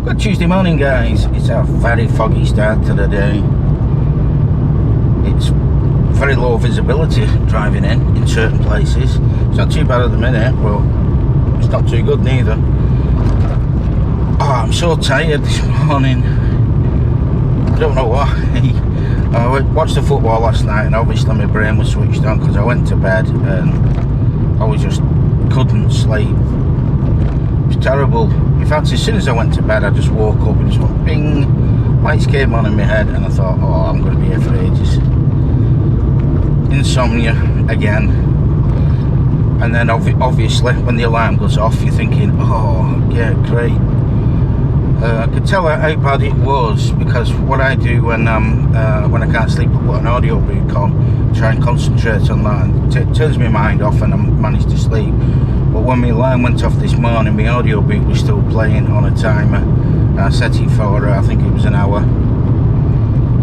Good Tuesday morning, guys. It's a very foggy start to the day. It's very low visibility driving in certain places. It's not too bad at the minute, but it's not too good neither. Oh, I'm so tired this morning. I don't know why. I watched the football last night and obviously my brain was switched on because I went to bed and I just couldn't sleep. It was terrible. In fact, as soon as I went to bed, I just woke up and just went bing, lights came on in my head, and I thought, oh, I'm going to be here for ages. Insomnia again. And then obviously, when the alarm goes off, you're thinking, oh, yeah, great. I could tell how bad it was because what I do when I can't sleep, I put an audio book on, try and concentrate on that, and it turns my mind off, and I manage to sleep. But when my alarm went off this morning, my audio book was still playing on a timer. I set it for, I think it was an hour.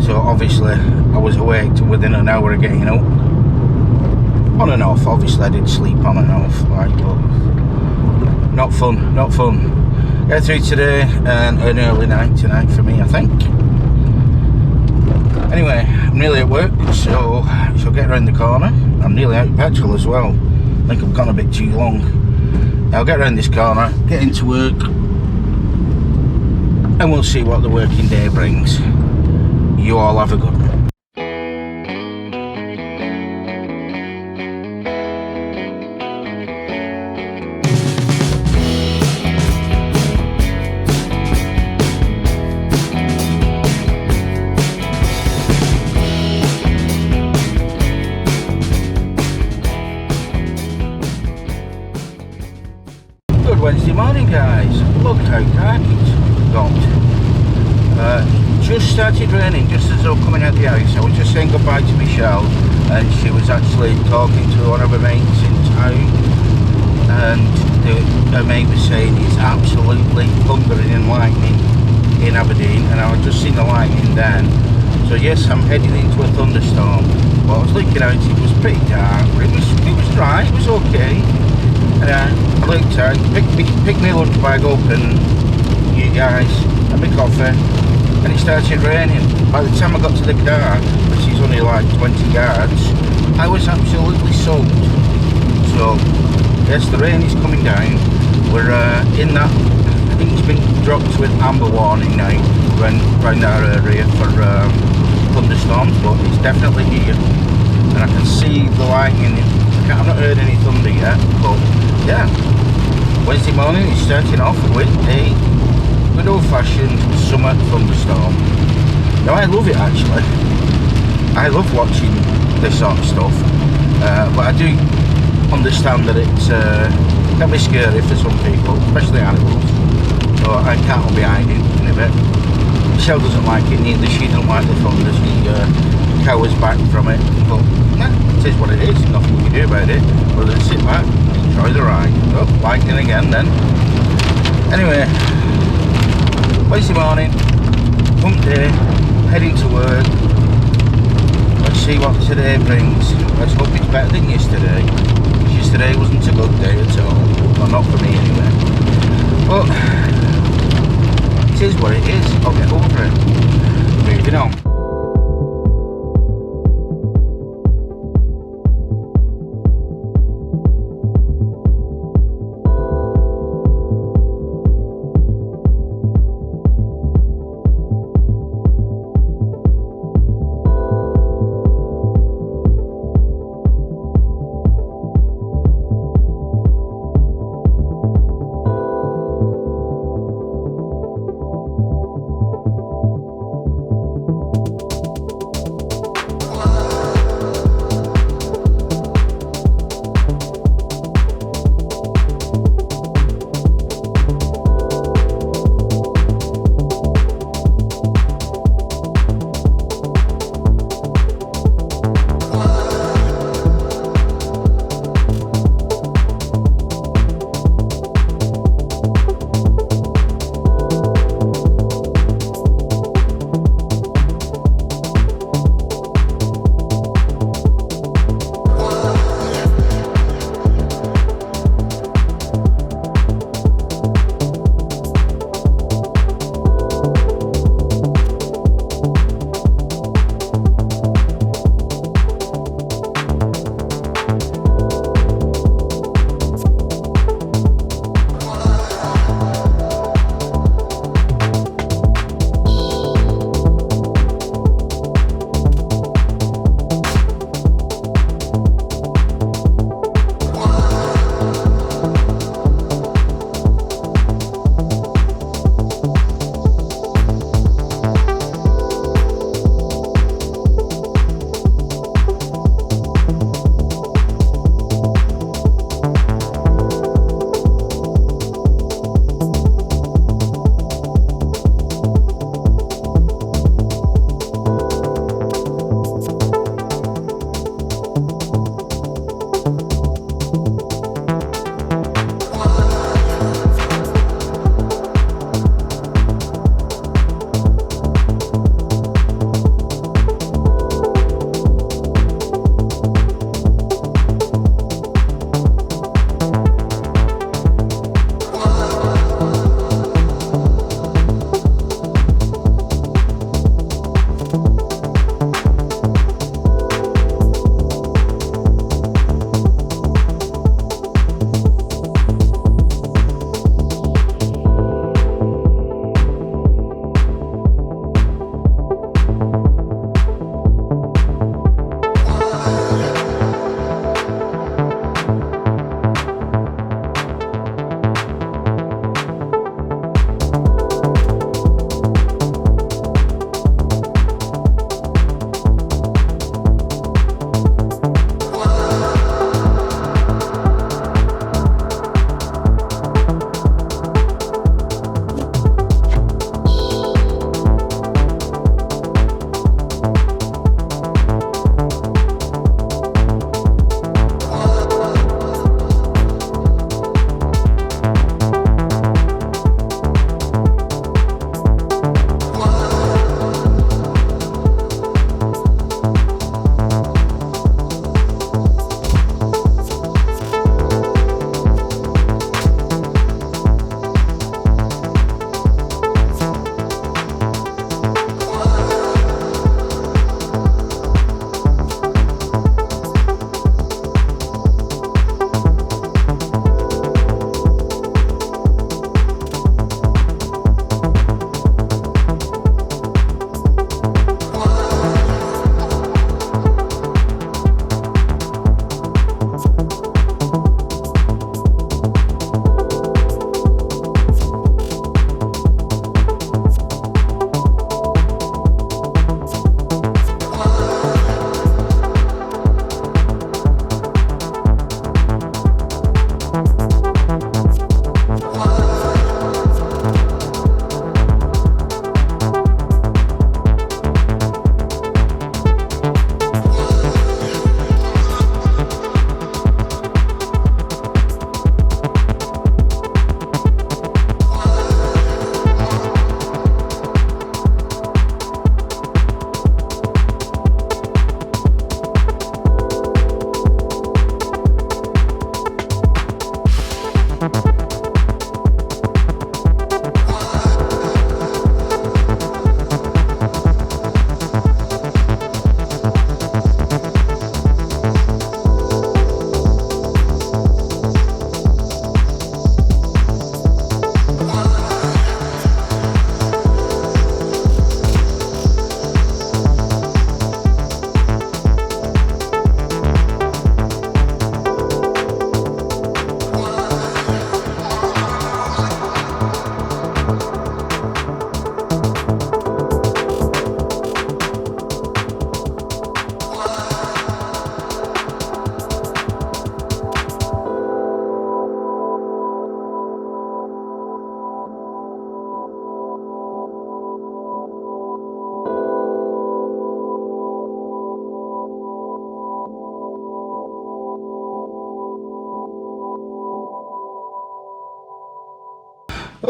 So obviously, I was awake to within an hour of getting up. On and off, obviously I did sleep on and off, like, but not fun, not fun. Get through today and an early night tonight for me, I think. Anyway, I'm nearly at work, so I shall get around the corner. I'm nearly out of petrol as well. I think I've gone a bit too long. I'll get around this corner, get into work, and we'll see what the working day brings. You all have a good one. Wednesday morning, guys. Look how dark it's got. Just started raining just as I was coming out the house. I was just saying goodbye to Chelle, and she was actually talking to one of her mates in town, and her mate was saying it's absolutely thundering and lightning in Aberdeen, and I was just seeing the lightning then. So yes, I'm heading into a thunderstorm. But I was looking out, it was pretty dark, but it was dry, it was okay. And I looked out, picked my lunch bag up and you guys, and my coffee, and it started raining. By the time I got to the car, which is only like 20 yards, I was absolutely soaked. So, yes, the rain is coming down. We're in that, I think it's been dropped with amber warning now around our area for thunderstorms, but it's definitely here. And I can see the lightning. I've not heard any thunder yet, but yeah, Wednesday morning is starting off with a good old-fashioned summer thunderstorm. Now I love it actually. I love watching this sort of stuff, but I do understand that it can be scary for some people, especially animals. So I can't behind it in a bit. Chelle doesn't like it neither. She doesn't like the thunder. She cowers back from it, but it is what it is, nothing we can do about it, but let's sit back, enjoy the ride. Oh, lightning again then. Anyway, Wednesday morning, hump day, heading to work. Let's see what today brings. Let's hope it's better than yesterday. Yesterday wasn't a good day at all, well, not for me anyway. But it is what it is, I'll get over it. Moving on.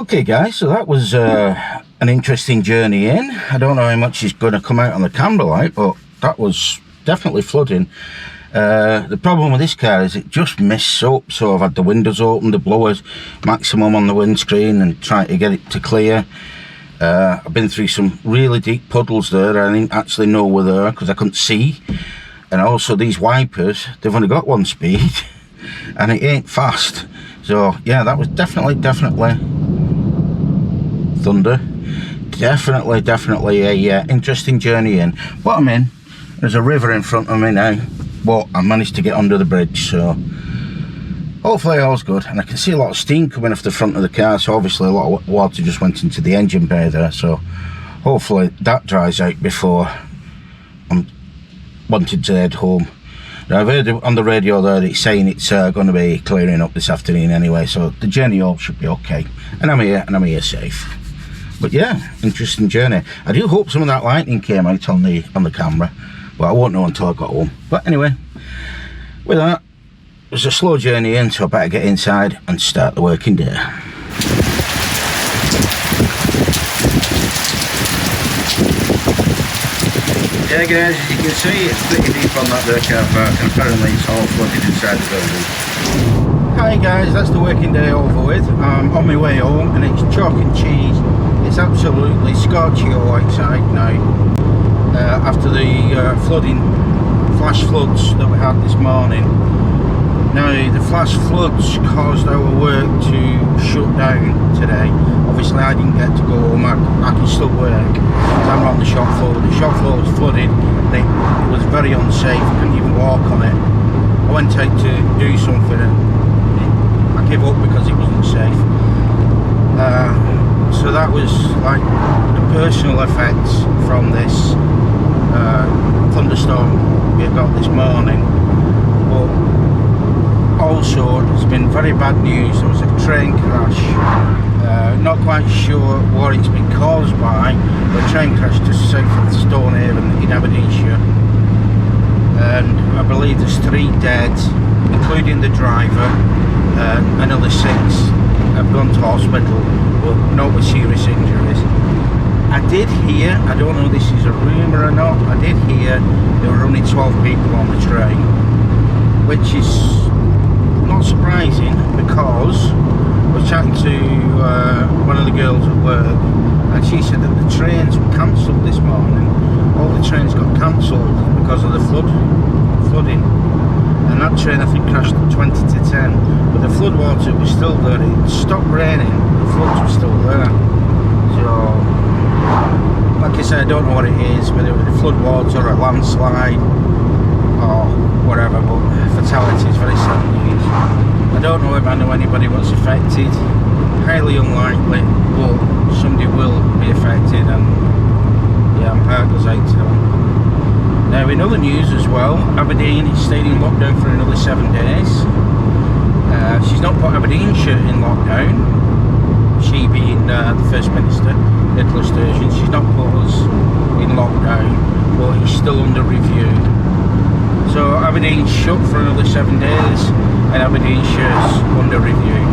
Okay guys, so that was an interesting journey in. I don't know how much is going to come out on the camera like, but that was definitely flooding. The problem with this car is it just mists up, so I've had the windows open, the blowers maximum on the windscreen and trying to get it to clear. I've been through some really deep puddles there. I didn't actually know were there because I couldn't see. And also these wipers, they've only got one speed and it ain't fast. So yeah, that was definitely thunder. Definitely a interesting journey in. But I'm in. There's a river in front of me now, but I managed to get under the bridge, so hopefully all's good. And I can see a lot of steam coming off the front of the car, so obviously a lot of water just went into the engine bay there, so hopefully that dries out before I'm wanting to head home. Now, I've heard on the radio there that it's saying it's going to be clearing up this afternoon anyway, so the journey home should be okay. And I'm here safe. But yeah, interesting journey. I do hope some of that lightning came out on the camera, but I won't know until I got home. But anyway, with that, it was a slow journey in, so I better get inside and start the working day. Yeah guys, as you can see, it's pretty deep on that there car park, and apparently it's all flooded inside the building. Hi guys, that's the working day over with. I'm on my way home and it's chalk and cheese. It's absolutely scorchy all outside now. After the flash floods that we had this morning. Now the flash floods caused our work to shut down today. Obviously I didn't get to go home, I can still work. I'm on the shop floor. The shop floor was flooded. It was very unsafe, I couldn't even walk on it. I went out to do something and I gave up because it wasn't safe. So that was like the personal effects from this thunderstorm we got this morning. But also there's been very bad news. There was a train crash. Not quite sure what it's been caused by, but a train crash just south of Stonehaven in Aberdeenshire. And I believe there's 3 dead, including the driver. Another 6 have gone to hospital, but not with serious injuries. I did hear, I don't know if this is a rumour or not, I did hear there were only 12 people on the train, which is not surprising because I was chatting to one of the girls at work and she said that the trains were cancelled this morning. All the trains got cancelled because of the flooding. And that train I think crashed at 20 to 10, but the flood water was still there. It stopped raining, the floods were still there. So, like I said, I don't know what it is, whether it was a flood water or a landslide or whatever, but fatality is very sad news. I don't know if I know anybody what's affected, highly unlikely, but somebody will be affected, and yeah, my heart goes out to them. Now in other news as well, Aberdeen is staying in lockdown for another 7 days. She's not put Aberdeenshire in lockdown, she being the First Minister, Nicola Sturgeon. She's not put us in lockdown, but it's still under review. So Aberdeen's shut for another 7 days and Aberdeenshire's under review.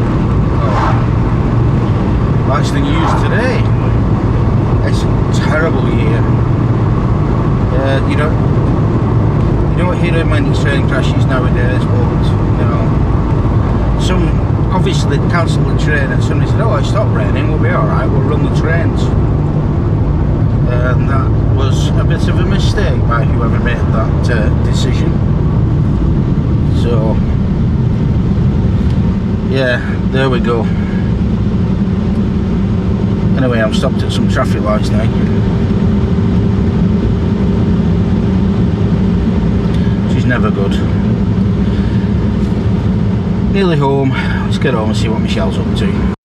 Oh. That's the news today. It's a terrible year. You don't hear of many train crashes nowadays, but you know, some obviously cancelled the train and somebody said, oh, it stopped raining, we'll be alright, we'll run the trains. And that was a bit of a mistake by whoever made that decision. So yeah, there we go. Anyway, I'm stopped at some traffic lights now. Never good. Nearly home. Let's get home and see what Michelle's up to.